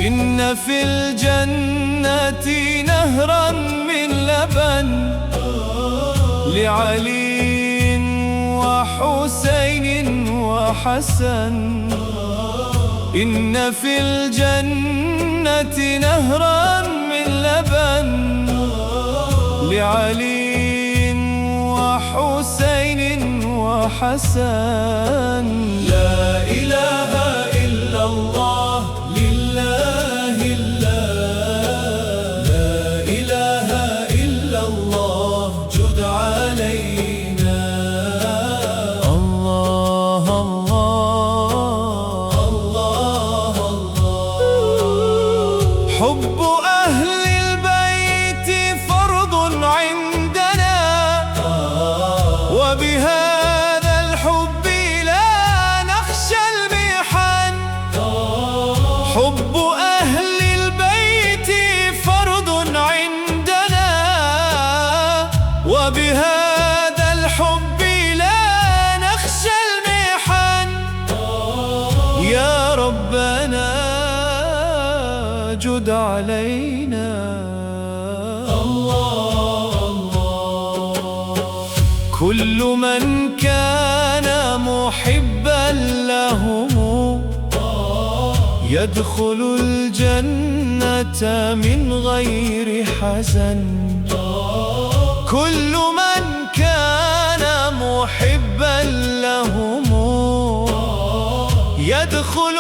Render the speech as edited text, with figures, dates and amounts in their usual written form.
إن في الجنة نهرا من لبن لعلي وحسين وحسن. إن في الجنة نهرا من لبن لعلي وحسين وحسن. لا إله إلا الله لله الله، لا إله إلا الله جد علينا. الله الله الله الله. حب أهل البيت فرض عندنا، وبهذا الحب لا نخشى المحن. حب أهل البيت فرض عندنا، وبهذا الحب لا نخشى المحن. يا ربنا جد علينا. الله الله. كل من كان محبا لهم يدخل الجنة من غير حزن. كل من كان محبا لهم يدخل